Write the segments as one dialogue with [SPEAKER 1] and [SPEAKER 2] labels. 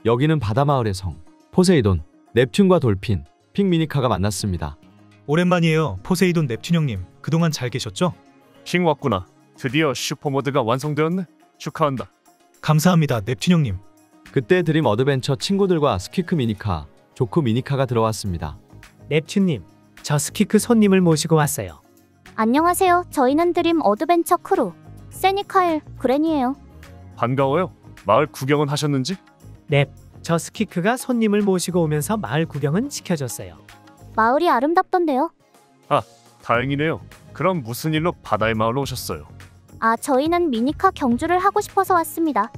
[SPEAKER 1] 여기는 바다마을의 성. 포세이돈, 넵튠과 돌핀, 핑 미니카가 만났습니다.
[SPEAKER 2] 오랜만이에요. 포세이돈 넵튠 형님. 그동안 잘 계셨죠?
[SPEAKER 3] 킹 왔구나. 드디어 슈퍼모드가 완성되었네. 축하한다.
[SPEAKER 2] 감사합니다. 넵튠 형님.
[SPEAKER 1] 그때 드림 어드벤처 친구들과 스퀴크 미니카, 조크 미니카가 들어왔습니다.
[SPEAKER 4] 넵튠님, 저 스퀴크 손님을 모시고 왔어요.
[SPEAKER 5] 안녕하세요. 저희는 드림 어드벤처 크루 세니카엘 그랜이에요.
[SPEAKER 3] 반가워요. 마을 구경은 하셨는지?
[SPEAKER 4] 넵, 저 스퀴크가 손님을 모시고 오면서 마을 구경은 시켜줬어요.
[SPEAKER 5] 마을이 아름답던데요.
[SPEAKER 3] 아, 다행이네요. 그럼 무슨 일로 바다의 마을로 오셨어요?
[SPEAKER 5] 아, 저희는 미니카 경주를 하고 싶어서 왔습니다.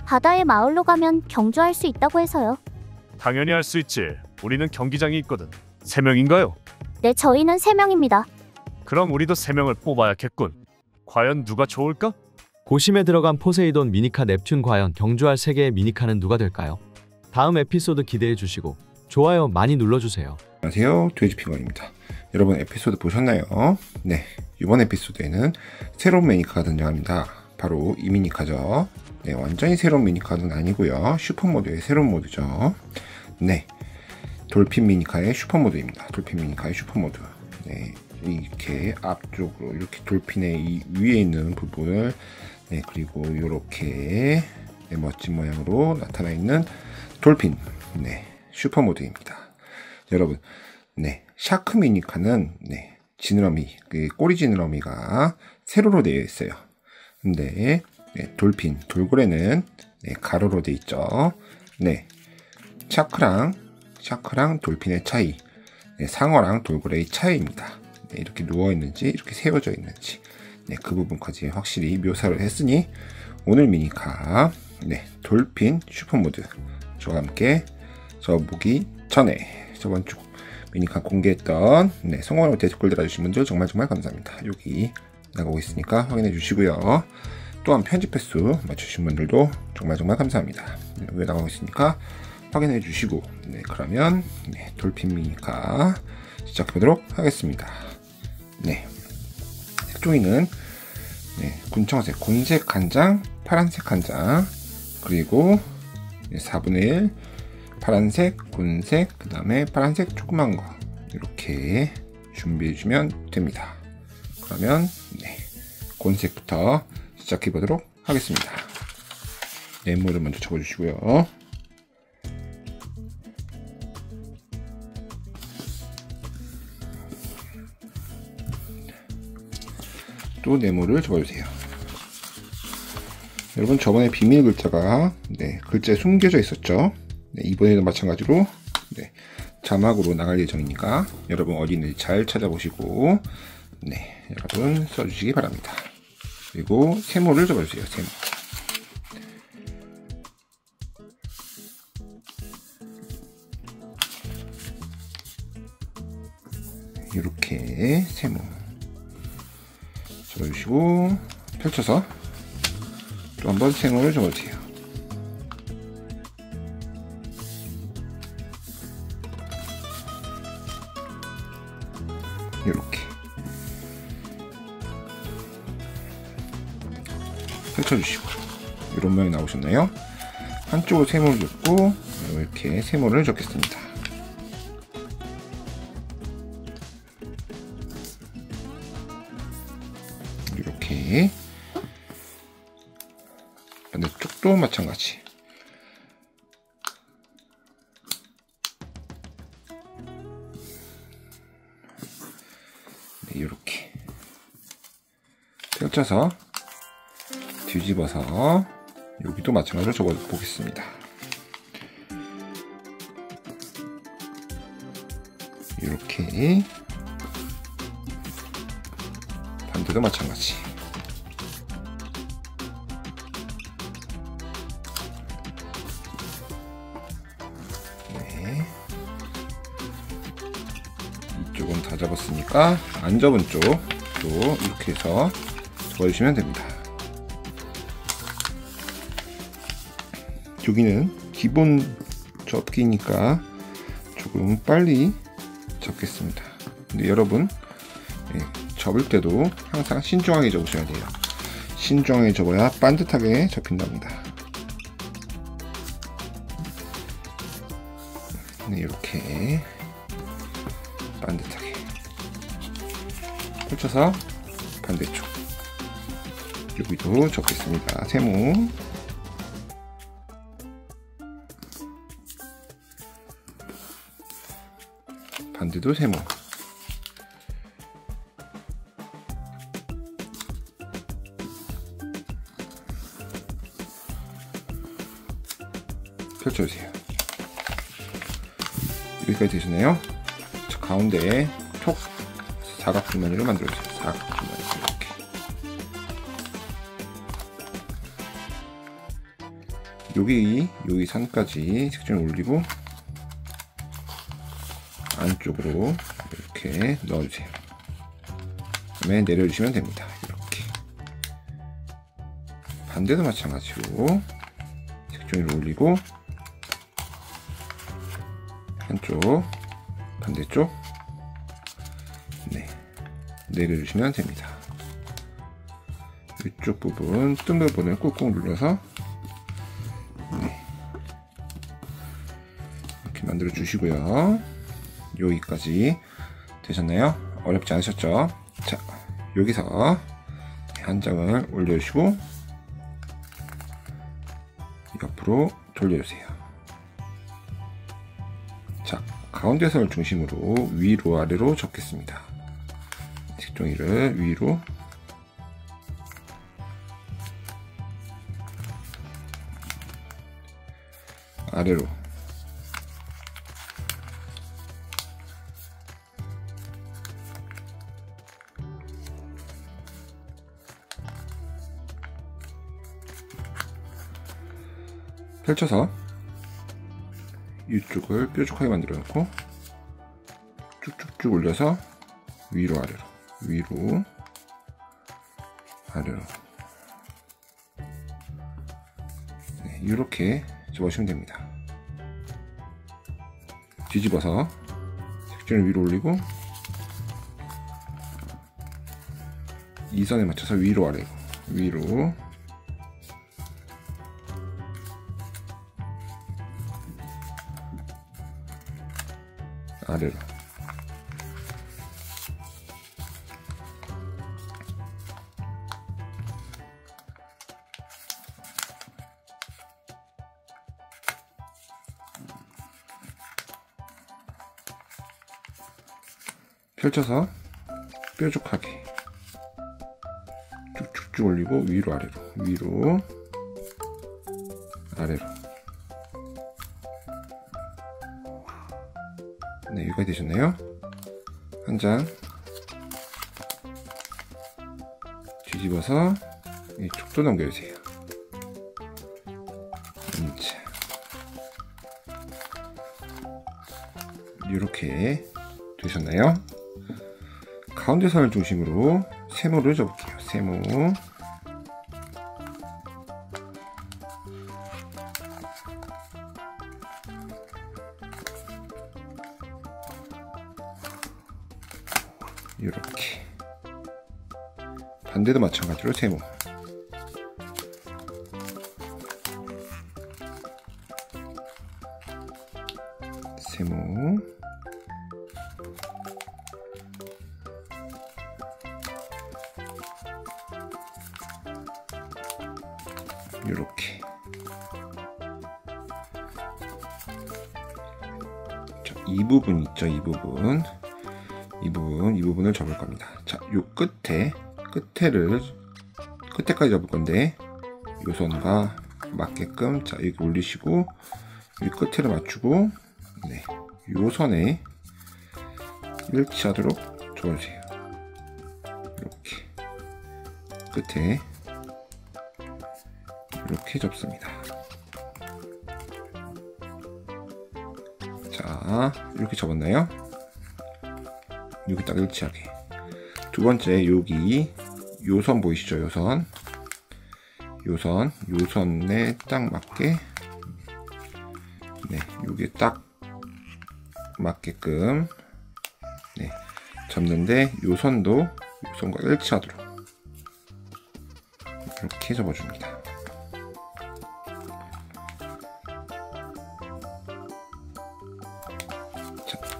[SPEAKER 5] 바다의 마을로 가면 경주할 수 있다고 해서요.
[SPEAKER 3] 당연히 할 수 있지. 우리는 경기장이 있거든. 3명인가요?
[SPEAKER 5] 네, 저희는 3명입니다.
[SPEAKER 3] 그럼 우리도 3명을 뽑아야겠군. 과연 누가 좋을까?
[SPEAKER 1] 고심에 들어간 포세이돈 미니카 넵튠 과연 경주할 세계의 미니카는 누가 될까요? 다음 에피소드 기대해 주시고 좋아요 많이 눌러주세요.
[SPEAKER 6] 안녕하세요, 돼지핑거입니다. 여러분 에피소드 보셨나요? 네, 이번 에피소드에는 새로운 미니카가 등장합니다. 바로 이 미니카죠. 네, 완전히 새로운 미니카는 아니고요. 슈퍼모드의 새로운 모드죠. 네, 돌핀 미니카의 슈퍼모드입니다. 돌핀 미니카의 슈퍼모드. 네, 이렇게 앞쪽으로 이렇게 돌핀의 이 위에 있는 부분을 네, 그리고 이렇게 네, 멋진 모양으로 나타나 있는 돌핀 네, 슈퍼모드입니다. 여러분, 네, 샤크 미니카는 네, 지느러미, 그 꼬리 지느러미가 세로로 되어 있어요. 근데 네, 돌핀, 돌고래는 네, 가로로 되어 있죠. 네, 샤크랑 돌핀의 차이, 네, 상어랑 돌고래의 차이입니다. 네, 이렇게 누워 있는지, 이렇게 세워져 있는지, 네, 그 부분까지 확실히 묘사를 했으니 오늘 미니카, 네, 돌핀 슈퍼모드 저와 함께 저 보기 전에 저번 주 미니카 공개했던 네, 성공하고 댓글 달아주신 분들 정말 감사합니다. 여기 나가고 있으니까 확인해 주시고요. 또한 편집 횟수 맞추신 분들도 정말 감사합니다. 네, 여기 나가고 있으니까 확인해 주시고 네, 그러면 네, 돌핀 미니카 시작해 보도록 하겠습니다. 네, 색종이는 네, 군청색, 곤색 한 장, 파란색 한 장, 그리고 네, 4분의 1 파란색, 곤색, 그 다음에 파란색 조그만 거 이렇게 준비해 주면 됩니다. 그러면 네, 곤색부터 시작해 보도록 하겠습니다. 네모를 먼저 접어주시고요. 또 네모를 접어주세요. 여러분, 저번에 비밀 글자가 네, 글자에 숨겨져 있었죠. 네, 이번에도 마찬가지로 네, 자막으로 나갈 예정이니까 여러분 어디 있는지 잘 찾아보시고 네, 여러분 써주시기 바랍니다. 그리고 세모를 접어주세요. 세모. 이렇게 세모 접어주시고 펼쳐서 또 한번 세모를 접어주세요. 이렇게 펼쳐주시고 이런 모양이 나오셨나요? 한쪽으로 세모를 접고 이렇게 세모를 접겠습니다. 이렇게 반대쪽도 마찬가지. 네, 이렇게 펼쳐서 뒤집어서 여기도 마찬가지로 접어 보겠습니다. 이렇게 반대도 마찬가지. 네, 이쪽은 다 접었으니까 안 접은 쪽도 이렇게 해서 접어주시면 됩니다. 여기는 기본 접기니까 조금 빨리 접겠습니다. 근데 여러분 접을 때도 항상 신중하게 접으셔야 돼요. 신중하게 접어야 반듯하게 접힌답니다. 네, 이렇게 반듯하게 펼쳐서 반대쪽 여기도 접겠습니다. 세모 반대도 세모 펼쳐주세요. 여기까지 되시나요? 자, 가운데에 톡 사각줄무늬를 만들어주세요. 사각줄무늬 이렇게 여기 선까지 색종을 올리고 안쪽으로 이렇게 넣어주세요. 그다음에 내려주시면 됩니다. 이렇게 반대도 마찬가지로 색종이를 올리고 한쪽 반대쪽 네, 내려주시면 됩니다. 이쪽 부분 뜬 부분을 꾹꾹 눌러서 네, 이렇게 만들어 주시고요. 여기까지 되셨나요? 어렵지 않으셨죠? 자, 여기서 한 장을 올려주시고 옆으로 돌려주세요. 자, 가운데 선을 중심으로 위로 아래로 접겠습니다. 색종이를 위로 아래로 펼쳐서 이쪽을 뾰족하게 만들어 놓고 쭉쭉쭉 올려서 위로 아래로 위로 아래로 네, 이렇게 접으시면 됩니다. 뒤집어서 색종을 위로 올리고 이 선에 맞춰서 위로 아래로 위로 아래로 펼쳐서 뾰족하게 쭉쭉쭉 올리고 위로 아래로 위로 아래로 네, 여기까지 되셨나요? 한 장 뒤집어서 이쪽도 넘겨주세요. 자, 이렇게 되셨나요? 가운데 선을 중심으로 세모를 접을게요. 세모 이렇게 반대도 마찬가지로 세모 세모 이렇게 자, 이 부분 있죠. 이 부분을 접을 겁니다. 자, 요 끝에까지 접을 건데 요 선과 맞게끔 자, 여기 올리시고 이 끝에를 맞추고 네, 요 선에 일치하도록 접어주세요. 이렇게 끝에 이렇게 접습니다. 자, 이렇게 접었나요? 여기 딱 일치하게. 두 번째, 여기 요 선 보이시죠? 요 선에 딱 맞게 네, 요게 딱 맞게끔 네, 접는데 요 선도 요 선과 일치하도록 이렇게 접어줍니다.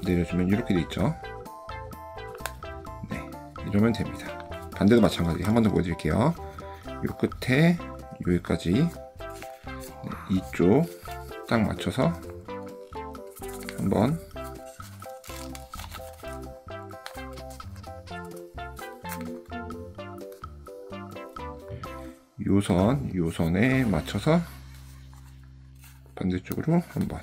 [SPEAKER 6] 내려주면 이렇게 돼 있죠. 네, 이러면 됩니다. 반대도 마찬가지. 한 번 더 보여드릴게요. 요 끝에 여기까지, 네, 이쪽 딱 맞춰서 한번 요선에 맞춰서 반대쪽으로 한번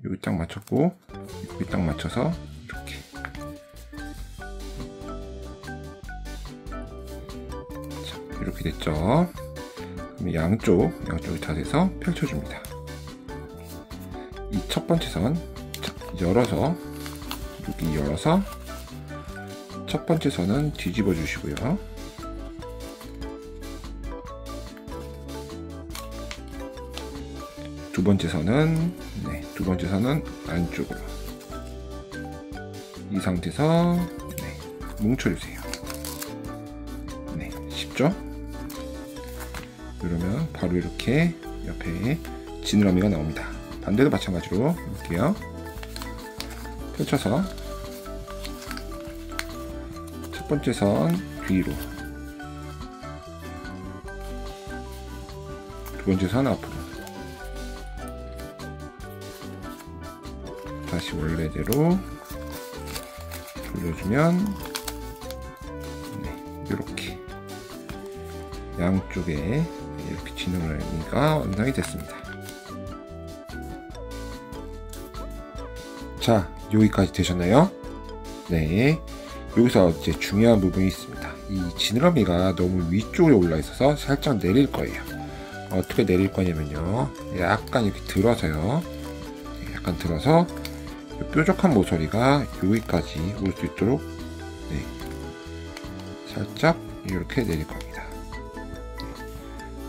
[SPEAKER 6] 여기 딱 맞췄고 여기 딱 맞춰서 이렇게 자, 이렇게 됐죠. 그럼 양쪽이 다 돼서 펼쳐줍니다. 이 첫 번째 선 열어서 여기 열어서 첫 번째 선은 뒤집어 주시고요. 두 번째 선은 안쪽으로 이 상태에서 뭉쳐주세요. 네, 쉽죠? 그러면 바로 이렇게 옆에 지느러미가 나옵니다. 반대도 마찬가지로 해볼게요. 펼쳐서 첫 번째 선 뒤로, 두 번째 선 앞으로, 다시 원래대로 돌려주면 이렇게 양쪽에 이렇게 지느러미가 완성이 됐습니다. 자, 여기까지 되셨나요? 네, 여기서 이제 중요한 부분이 있습니다. 이 지느러미가 너무 위쪽에 올라 있어서 살짝 내릴 거예요. 어떻게 내릴 거냐면요, 약간 이렇게 들어서요, 약간 들어서 뾰족한 모서리가 여기까지 올 수 있도록 살짝 이렇게 내릴 겁니다.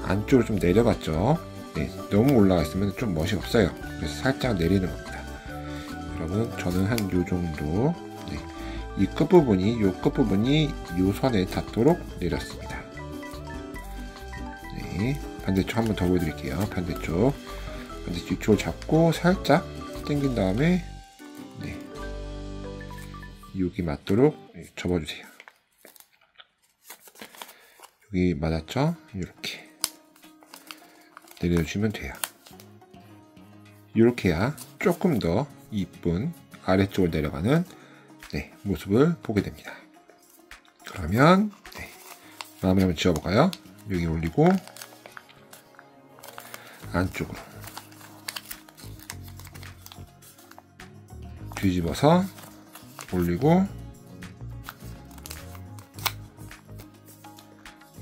[SPEAKER 6] 안쪽으로 좀 내려갔죠. 너무 올라가 있으면 좀 멋이 없어요. 그래서 살짝 내리는 겁니다. 여러분, 저는 한 요 정도, 이 끝부분이, 요 끝부분이 요 선에 닿도록 내렸습니다. 반대쪽 한번 더 보여드릴게요. 반대쪽 이쪽을 잡고 살짝 당긴 다음에 여기 맞도록 접어주세요. 여기 맞았죠? 이렇게 내려주시면 돼요. 이렇게 해야 조금 더 이쁜 아래쪽으로 내려가는 모습을 보게 됩니다. 그러면 마무리 한번 지어볼까요? 여기 올리고 안쪽으로 뒤집어서 올리고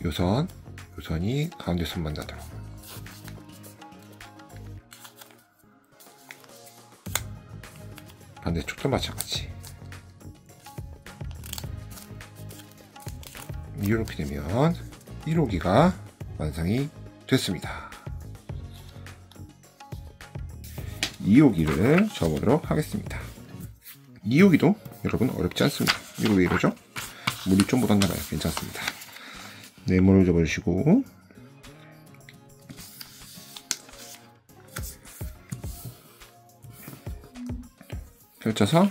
[SPEAKER 6] 요선이 가운데 선만 닿도록 반대쪽도 마찬가지. 이렇게 되면 1호기가 완성이 됐습니다. 2호기를 접어보도록 하겠습니다. 2호기도 여러분 어렵지 않습니다. 이거 왜 이러죠? 물이 좀 묻었나봐요. 괜찮습니다. 네모를 접어주시고 펼쳐서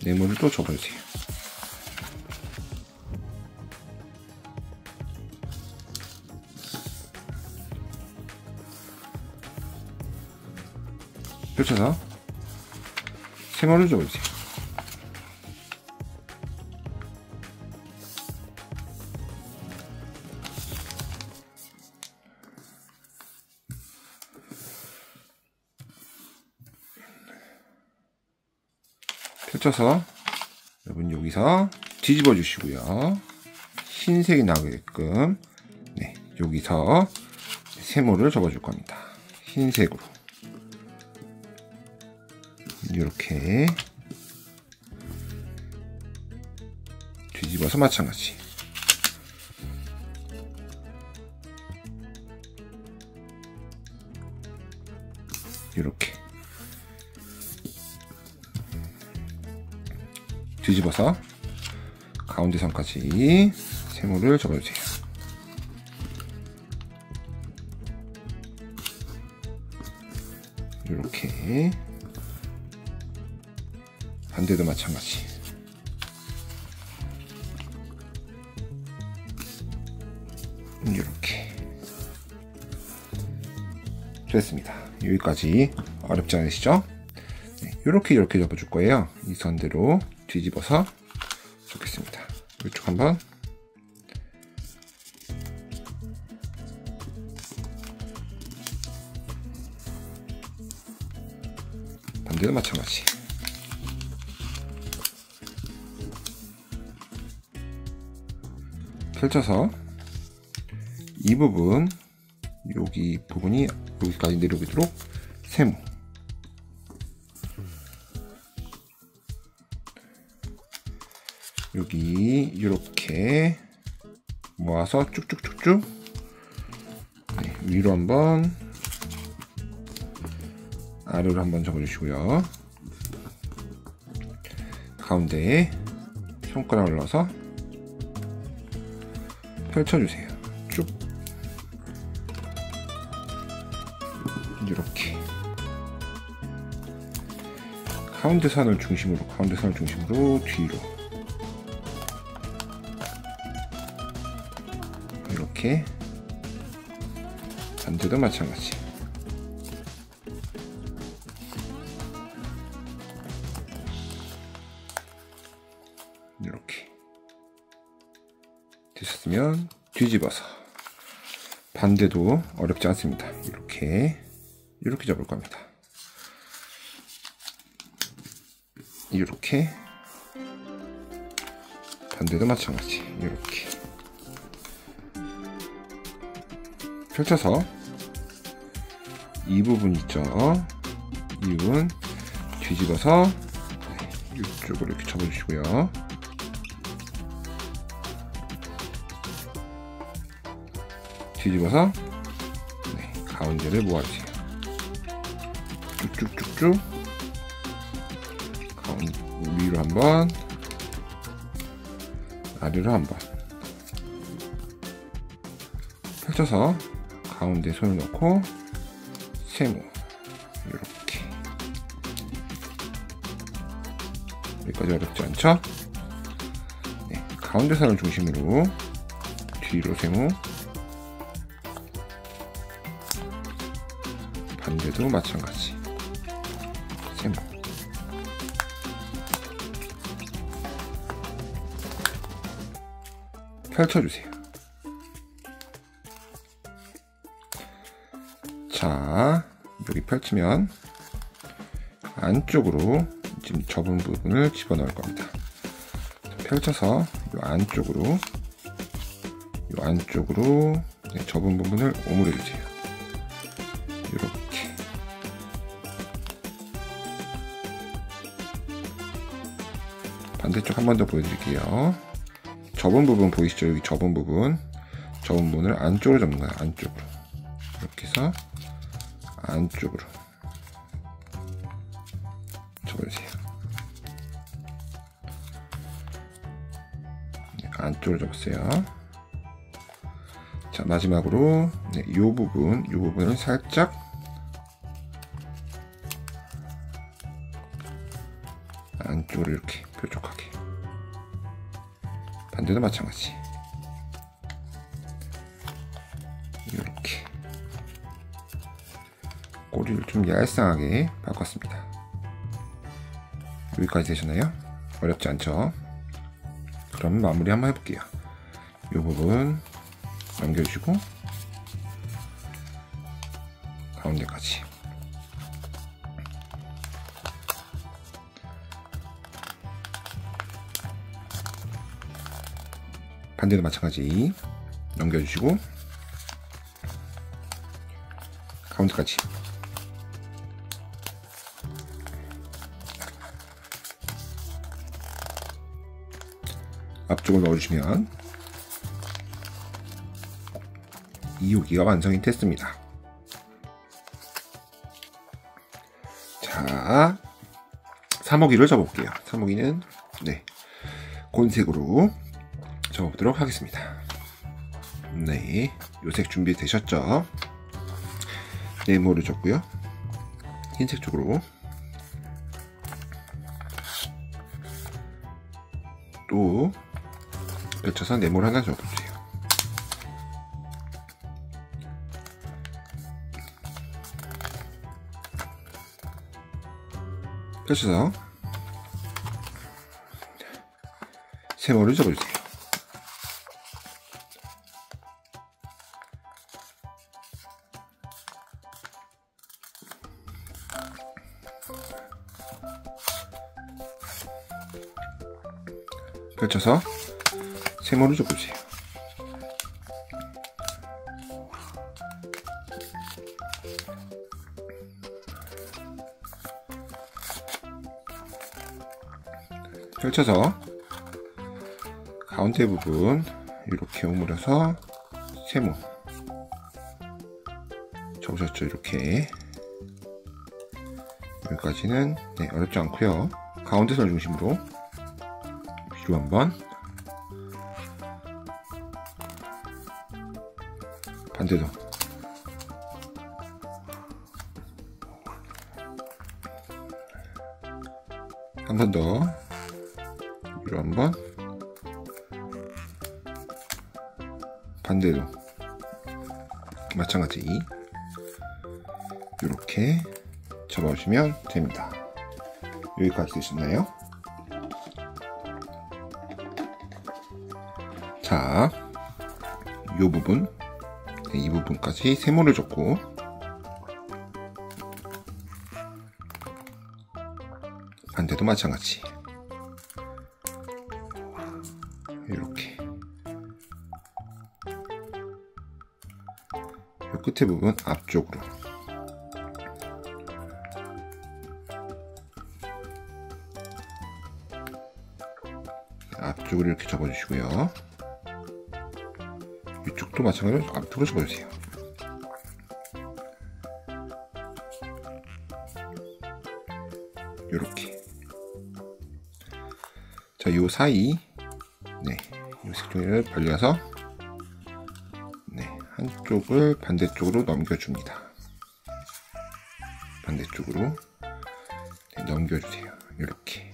[SPEAKER 6] 네모를 또 접어주세요. 펼쳐서 세모를 접어주세요. 펼쳐서 여러분 여기서 뒤집어 주시고요. 흰색이 나오게끔 여기서 세모를 접어 줄 겁니다. 흰색으로 이렇게 뒤집어서 마찬가지. 이렇게 뒤집어서 가운데 선까지 세모를 접어주세요. 이렇게 반대도 마찬가지. 이렇게 됐습니다. 여기까지 어렵지 않으시죠? 네, 이렇게 접어줄 거예요. 이 선대로 뒤집어서 접겠습니다. 이쪽 한번, 반대도 마찬가지. 펼쳐서 이 부분, 여기 부분이 여기까지 내려오도록 세모. 여기 이렇게 모아서 쭉쭉쭉쭉, 네, 위로 한번, 아래로 한번 접어주시고요. 가운데에 손가락을 넣어서 펼쳐주세요. 쭉 이렇게 가운데 선을 중심으로 뒤로 이렇게, 반대도 마찬가지. 이렇게 되셨으면 뒤집어서, 반대도 어렵지 않습니다. 이렇게 접을 겁니다. 이렇게, 반대도 마찬가지. 이렇게 펼쳐서 이 부분 있죠? 이 부분 뒤집어서, 네, 이쪽으로 이렇게 접어주시고요. 뒤집어서, 네, 가운데를 모아주세요. 쭉쭉쭉쭉, 위로 한번, 아래로 한번 펼쳐서 가운데 손을 넣고 세모. 이렇게. 여기까지 어렵지 않죠? 네, 가운데 선을 중심으로 뒤로 세모, 반대도 마찬가지. 세모. 펼쳐주세요. 자, 여기 펼치면 안쪽으로 지금 접은 부분을 집어넣을 겁니다. 펼쳐서 이 안쪽으로 네, 접은 부분을 오므려 주세요. 이렇게. 반대쪽 한 번 더 보여드릴게요. 접은 부분 보이시죠? 여기 접은 부분을 안쪽으로 접는 거예요. 안쪽으로. 이렇게 해서 안쪽으로 접어주세요. 네, 안쪽으로 접었어요. 자, 마지막으로 네, 이 부분을 살짝 안쪽으로 이렇게 뾰족하게. 반대도 마찬가지. 이렇게 꼬리를 좀 얄쌍하게 바꿨습니다. 여기까지 되셨나요? 어렵지 않죠? 그럼 마무리 한번 해볼게요. 이 부분 넘겨주시고 가운데까지. 반대도 마찬가지 넘겨주시고 가운데까지. 앞쪽을 넣어주시면 이호기가 완성이 됐습니다. 자, 3호기를 접어볼게요. 3호기는 네, 곤색으로 접어보도록 하겠습니다. 네, 요색 준비되셨죠? 네모를 접고요. 흰색 쪽으로 또 펼쳐서 네모를 하나 접어주세요. 펼쳐서 세모를 접어주세요. 펼쳐서 세모를 접어주세요. 펼쳐서 가운데 부분 이렇게 오므려서 세모 접으셨죠? 이렇게 여기까지는 어렵지 않고요. 가운데 선을 중심으로 위로 한번, 반대도 한 번 더 위로 한번, 반대도 마찬가지 이렇게 접어주시면 됩니다. 여기까지 되셨나요? 자, 이 부분, 이 부분까지 세모를 접고 반대도 마찬가지 이렇게 이 끝에 부분 앞쪽으로 이렇게 접어주시고요. 이쪽도 마찬가지로 앞쪽으로 접어주세요. 이렇게. 자, 요 사이, 요 색종이를 벌려서, 한쪽을 반대쪽으로 넘겨줍니다. 반대쪽으로 넘겨주세요. 이렇게.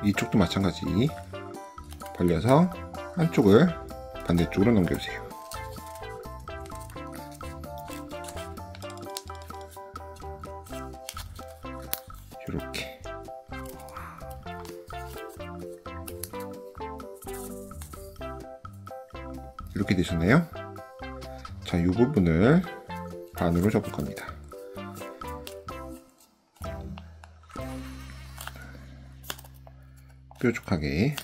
[SPEAKER 6] 이쪽도 마찬가지 벌려서 한쪽을 반대쪽으로 넘겨주세요. 이렇게. 이렇게 되셨나요? 자, 이 부분을 반으로 접을 겁니다. 뾰족하게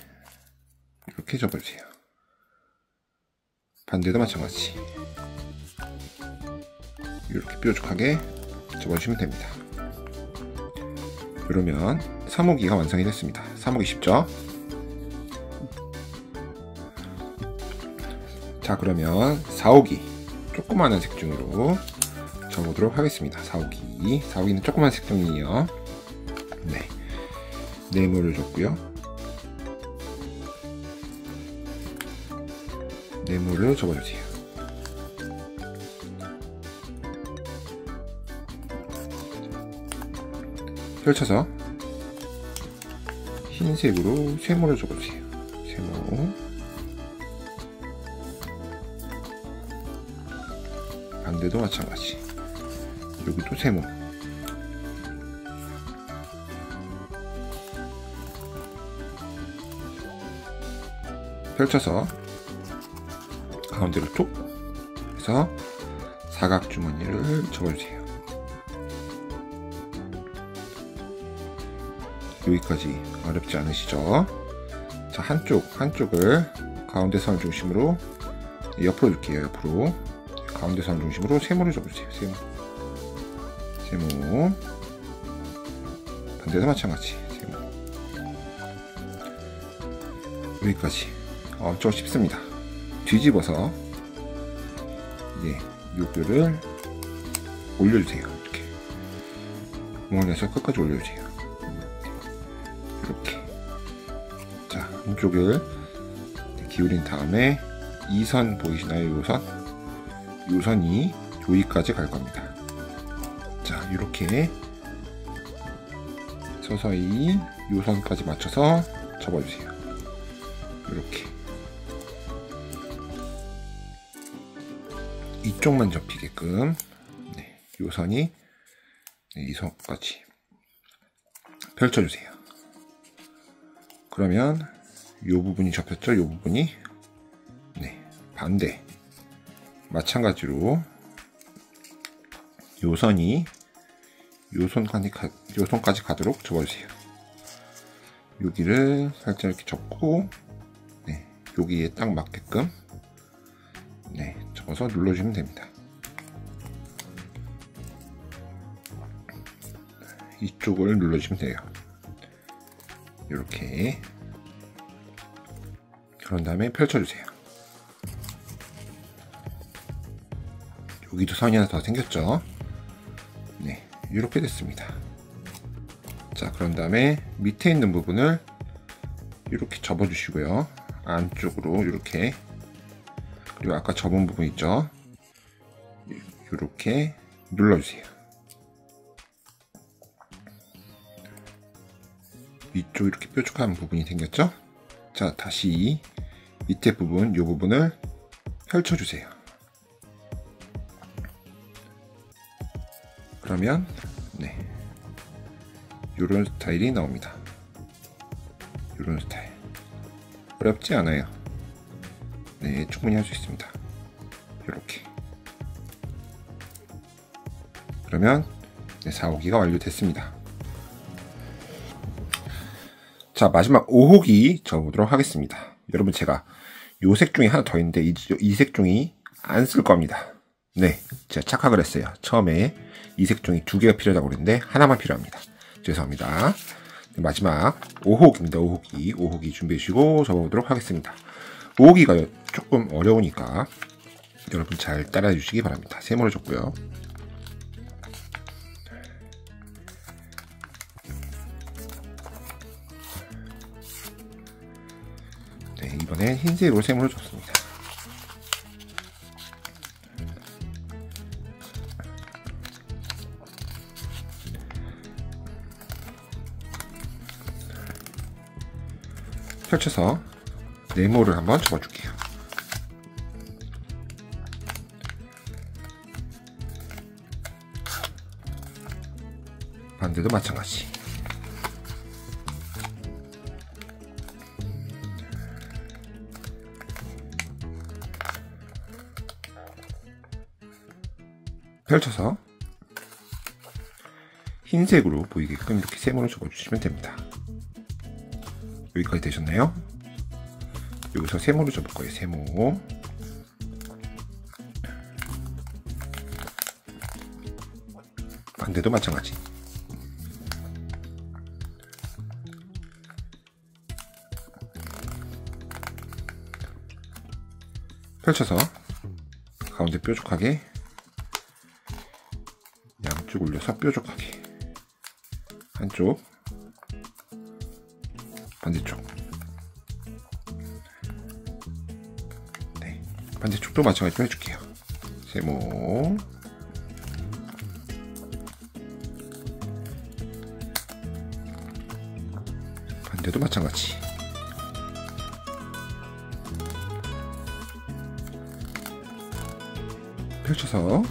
[SPEAKER 6] 이렇게 접어주세요. 반대도 마찬가지 이렇게 뾰족하게 접어주시면 됩니다. 그러면 3호기가 완성이 됐습니다. 3호기 쉽죠? 자, 그러면 4호기 조그마한 색종이로 접어보도록 하겠습니다. 4호기는 조그마한 색종이에요. 네모를 줬고요. 네모를 접어주세요. 펼쳐서 흰색으로 세모를 접어주세요. 세모, 반대도 마찬가지. 여기도 세모. 펼쳐서 가운데로 툭 해서 사각 주머니를 접어주세요. 여기까지 어렵지 않으시죠? 자, 한쪽을 가운데 선 중심으로 옆으로 줄게요. 옆으로 가운데 선 중심으로 세모를 접어주세요. 세모, 반대도 마찬가지. 세모. 여기까지 엄청 쉽습니다. 뒤집어서 이제 요 뼈를 올려주세요. 이렇게 구멍 내서 끝까지 올려주세요. 이렇게. 자, 한쪽을 기울인 다음에 이 선 보이시나요? 요 선 요선이 여기까지 갈 겁니다. 자, 이렇게 서서히 요선까지 맞춰서 접어주세요. 이렇게 이쪽만 접히게끔 요선이 이 선까지 펼쳐주세요. 그러면 이 부분이 접혔죠? 이 부분이 반대 마찬가지로 요선이 요선까지 가도록 접어주세요. 여기를 살짝 이렇게 접고 여기에 딱 맞게끔 접어서 눌러주시면 됩니다. 이쪽을 눌러주시면 돼요. 이렇게. 그런 다음에 펼쳐주세요. 여기도 선이 하나 더 생겼죠? 네, 이렇게 됐습니다. 자, 그런 다음에 밑에 있는 부분을 이렇게 접어주시고요. 안쪽으로 이렇게. 그리고 아까 접은 부분 있죠? 이렇게 눌러주세요. 위쪽 이렇게 뾰족한 부분이 생겼죠? 자, 다시 밑에 부분, 이 부분을 펼쳐주세요. 그러면 이런 스타일이 나옵니다. 이런 스타일. 어렵지 않아요. 충분히 할 수 있습니다. 이렇게. 그러면 4호기가 완료됐습니다. 자, 마지막 5호기 접어보도록 하겠습니다. 여러분, 제가 요 색 중에 하나 더 있는데 이 색종이 안 쓸 겁니다. 네, 제가 착각을 했어요. 처음에 이 색종이 2개가 필요하다고 그랬는데 하나만 필요합니다. 죄송합니다. 마지막 5호기입니다. 5호기 준비해 주시고 접어보도록 하겠습니다. 5호기가 조금 어려우니까 여러분 잘 따라해 주시기 바랍니다. 세모를 줬고요. 네, 이번엔 흰색으로 세모를 줬습니다. 펼쳐서 네모를 한번 접어줄게요. 반대도 마찬가지. 펼쳐서 흰색으로 보이게끔 이렇게 세모를 접어주시면 됩니다. 여기까지 되셨나요? 여기서 세모를 접을 거예요. 세모. 반대도 마찬가지. 펼쳐서 가운데 뾰족하게 양쪽 올려서 뾰족하게 한쪽 반대쪽 반대쪽도 마찬가지로 해줄게요. 세모 반대도 마찬가지. 펼쳐서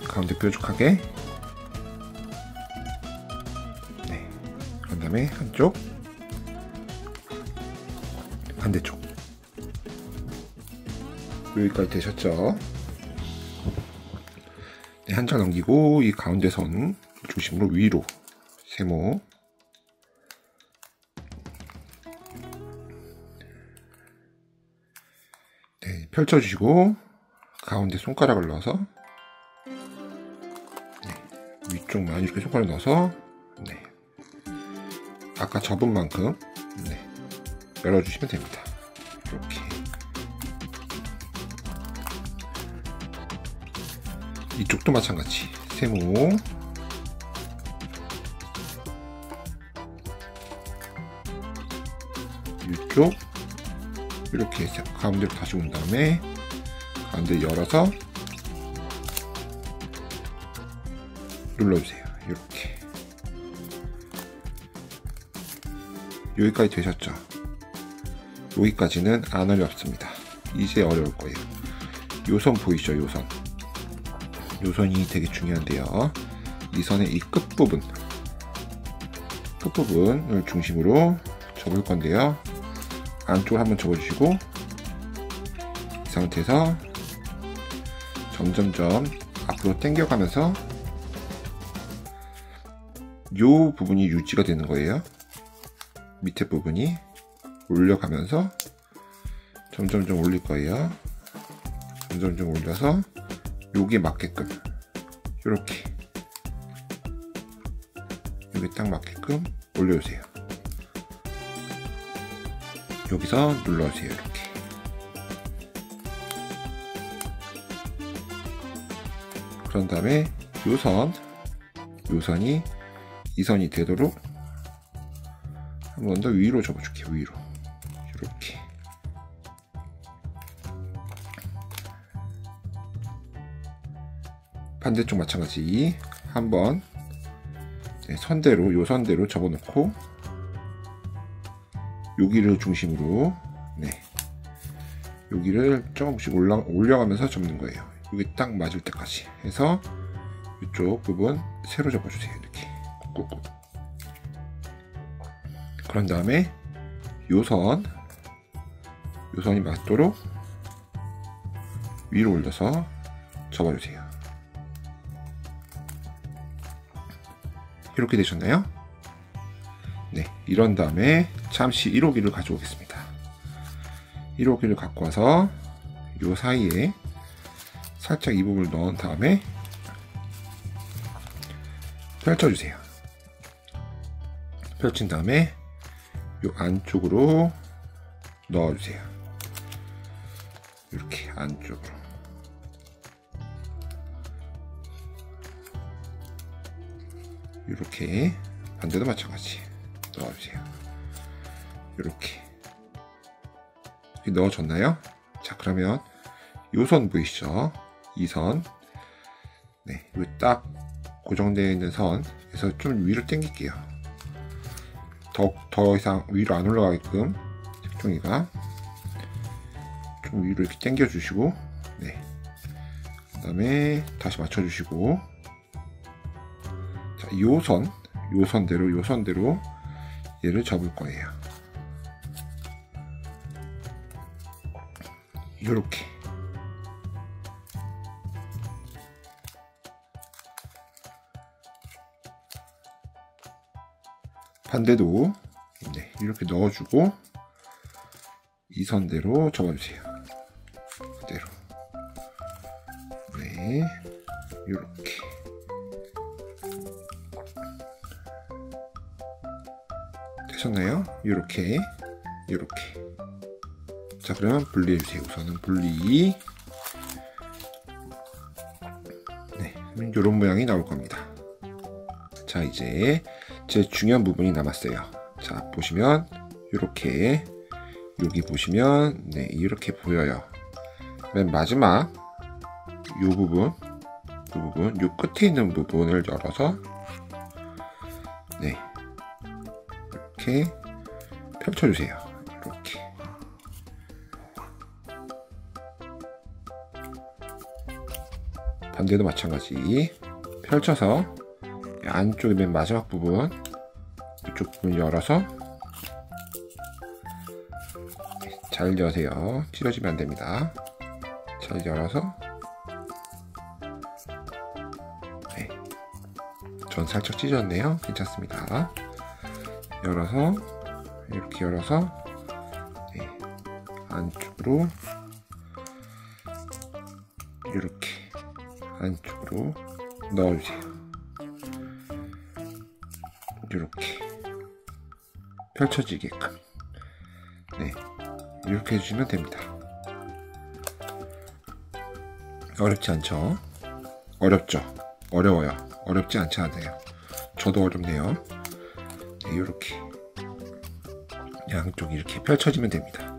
[SPEAKER 6] 가운데 뾰족하게 그런 다음에 한쪽 반대쪽 여기까지 되셨죠? 한 장 넘기고 이 가운데 선 중심으로 위로 세모 펼쳐주시고 가운데 손가락을 넣어서 위쪽만 이렇게 손가락 넣어서 아까 접은 만큼 열어주시면 됩니다. 이렇게 이쪽도 마찬가지 세모 이쪽 이렇게 가운데로 다시 온 다음에 가운데 열어서 눌러주세요. 이렇게. 여기까지 되셨죠? 여기까지는 안 어렵습니다. 이제 어려울 거예요. 요선 보이시죠? 요선. 요선이 되게 중요한데요. 이 선의 이 끝부분을 중심으로 접을 건데요. 안쪽을 한번 접어주시고 이 상태에서 점점점 앞으로 당겨가면서 요 부분이 유지가 되는 거예요. 밑에 부분이 올려가면서 점점점 올릴 거예요. 점점점 올려서 여기에 맞게끔 이렇게 여기 딱 맞게끔 올려주세요. 여기서 눌러주세요. 이렇게. 그런 다음에 요선이 이 선이 되도록 한 번 더 위로 접어줄게요. 위로 이렇게. 반대쪽 마찬가지 한번 선대로 요선대로 접어놓고 여기를 중심으로 여기를 조금씩 올려가면서 접는 거예요. 여기 딱 맞을 때까지 해서 이쪽 부분 세로 접어주세요. 이렇게 꾹꾹. 그런 다음에 요선이 맞도록 위로 올려서 접어주세요. 이렇게 되셨나요? 네, 이런 다음에 잠시 1호기를 가져오겠습니다. 1호기를 갖고 와서 요 사이에 살짝 이 부분을 넣은 다음에 펼쳐주세요. 펼친 다음에 요 안쪽으로 넣어주세요. 이렇게 안쪽으로. 이렇게 반대도 마찬가지 넣어주세요. 이렇게 넣어줬나요? 자, 그러면 요 선 보이시죠? 이 선, 요 딱 고정되어 있는 선에서 좀 위로 당길게요. 더 이상 위로 안 올라가게끔 색종이가 좀 위로 이렇게 당겨 주시고, 그 다음에 다시 맞춰주시고, 자, 요선대로 얘를 접을 거예요. 요렇게. 반대도 이렇게 넣어주고 이 선대로 접어주세요. 그대로. 요렇게. 되셨나요? 요렇게. 자, 그러면 분리해주세요. 우선은 분리. 이런 모양이 나올 겁니다. 자, 이제 제일 중요한 부분이 남았어요. 자, 보시면 이렇게 여기 보시면 이렇게 보여요. 맨 마지막 이 부분, 요 끝에 있는 부분을 열어서 이렇게 펼쳐주세요. 이렇게. 반대도 마찬가지 펼쳐서 안쪽에 맨 마지막 부분, 이쪽 부분 열어서 잘 여세요. 찢어지면 안 됩니다. 잘 열어서 전 살짝 찢었네요. 괜찮습니다. 열어서 이렇게 열어서 안쪽으로 이렇게 안쪽으로 넣어주세요. 이렇게 펼쳐지게끔 이렇게 해주시면 됩니다. 어렵지 않죠? 어렵죠? 어려워요. 어렵지 않지 않아요. 저도 어렵네요. 이렇게 양쪽 이렇게 펼쳐지면 됩니다.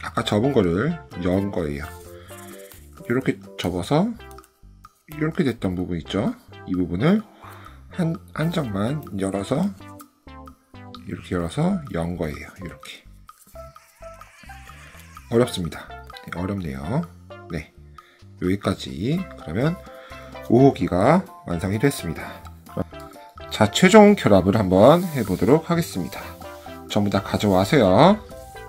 [SPEAKER 6] 아까 접은 거를 연 거예요. 이렇게 접어서 이렇게 됐던 부분 있죠? 이 부분을 한 장만 열어서 이렇게 열어서 연 거예요. 이렇게. 어렵습니다. 네, 어렵네요. 네, 여기까지. 그러면 5호기가 완성이 됐습니다. 자, 최종 결합을 한번 해보도록 하겠습니다. 전부 다 가져와서요.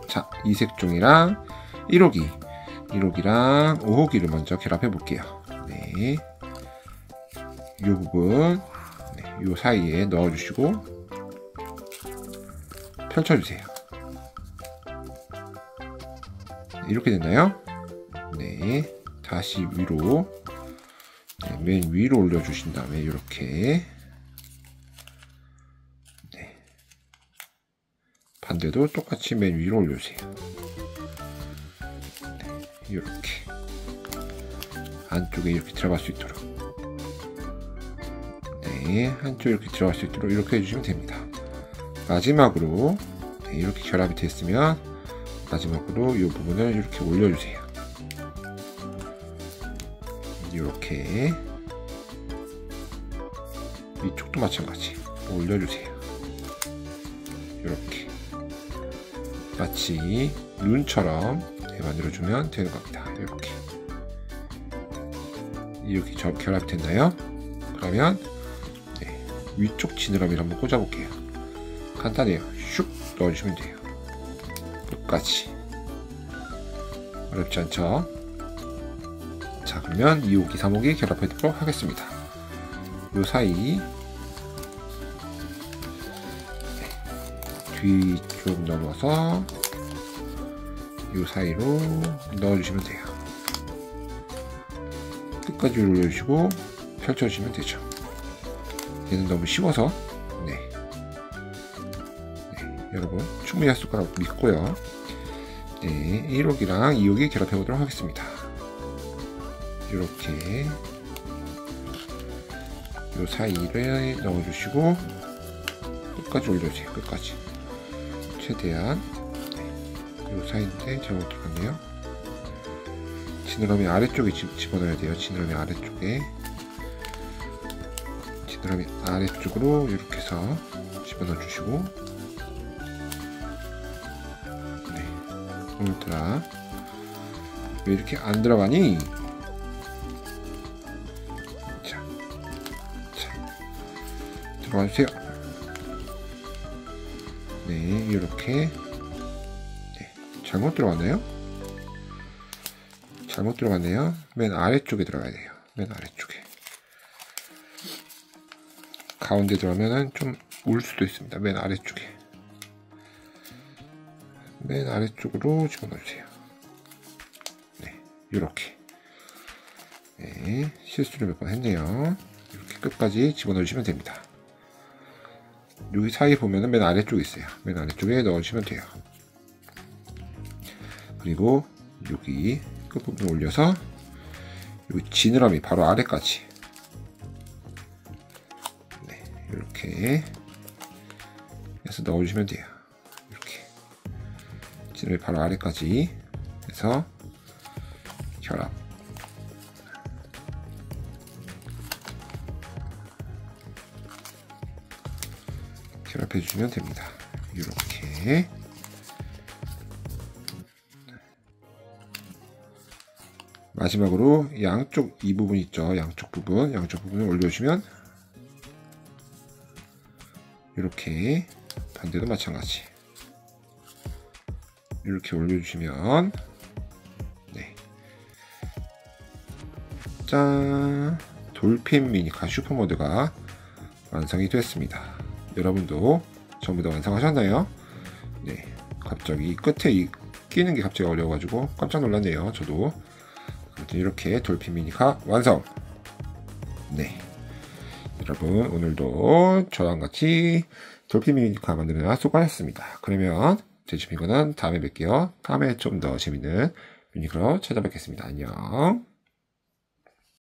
[SPEAKER 6] 자, 이색종이랑 1호기랑 5호기를 먼저 결합해 볼게요. 네, 이 부분, 네, 이 사이에 넣어주시고 펼쳐주세요. 이렇게 됐나요? 네, 다시 위로, 네, 맨 위로 올려주신 다음에 이렇게, 네, 반대도 똑같이 맨 위로 올려주세요. 네, 이렇게 안쪽에 이렇게 들어갈 수 있도록, 네, 한쪽 이렇게 들어갈 수 있도록 이렇게 해주시면 됩니다. 마지막으로, 네, 이렇게 결합이 됐으면 마지막으로 이 부분을 이렇게 올려주세요. 이렇게 이쪽도 마찬가지 올려주세요. 이렇게 마치 눈처럼 만들어주면 되는 겁니다. 이렇게 결합이 됐나요? 그러면 네, 위쪽 지느러미를 한번 꽂아볼게요. 간단해요. 슉 넣어주시면 돼요. 끝까지. 어렵지 않죠? 자, 그러면 2호기, 3호기 결합해보도록 하겠습니다. 요 사이, 네, 뒤쪽 넘어서 요 사이로 넣어주시면 돼요. 끝까지 올려주시고 펼쳐주시면 되죠. 얘는 너무 쉬워서, 네, 여러분 충분히 하실 거라고 믿고요. 네, 1호기랑 2호기 결합해 보도록 하겠습니다. 이렇게 요 사이를 넣어주시고 끝까지 올려주세요. 끝까지 최대한. 네, 요 사이인데 잘못 들어갔네요. 지느러미 아래쪽에 집어넣어야 돼요. 지느러미 아래쪽에, 지느러미 아래쪽으로 이렇게 해서 집어넣어 주시고, 오늘따라 왜 이렇게 안 들어가니? 자, 들어가 주세요. 네, 이렇게. 네, 잘못 들어갔나요? 잘못 들어갔네요. 맨 아래쪽에 들어가야 돼요. 맨 아래쪽에. 가운데 들어가면은 좀 울 수도 있습니다. 맨 아래쪽에. 맨 아래쪽으로 집어넣어주세요. 네, 이렇게. 네, 실수를 몇 번 했네요. 이렇게 끝까지 집어넣으시면 됩니다. 여기 사이 보면은 맨 아래쪽에 있어요. 맨 아래쪽에 넣어주시면 돼요. 그리고 여기 끝부분 올려서 여기 지느러미 바로 아래까지, 네, 이렇게 해서 넣어주시면 돼요. 지느러미 바로 아래까지 해서 결합. 결합해 주시면 됩니다. 이렇게. 마지막으로 양쪽 이 부분 있죠. 양쪽 부분을 올려주시면 이렇게, 반대도 마찬가지 이렇게 올려주시면, 네, 짠, 돌핀 미니카 슈퍼모드가 완성이 됐습니다. 여러분도 전부 다 완성하셨나요? 네, 갑자기 끝에 끼는 게 갑자기 어려워가지고 깜짝 놀랐네요. 저도. 아무튼 이렇게 돌핀 미니카 완성. 네, 여러분 오늘도 저랑 같이 돌핀 미니카 만드느라 수고하셨습니다. 그러면 제 주민거는 다음에 뵐게요. 다음에 좀 더 재밌는 미니카로 찾아뵙겠습니다. 안녕.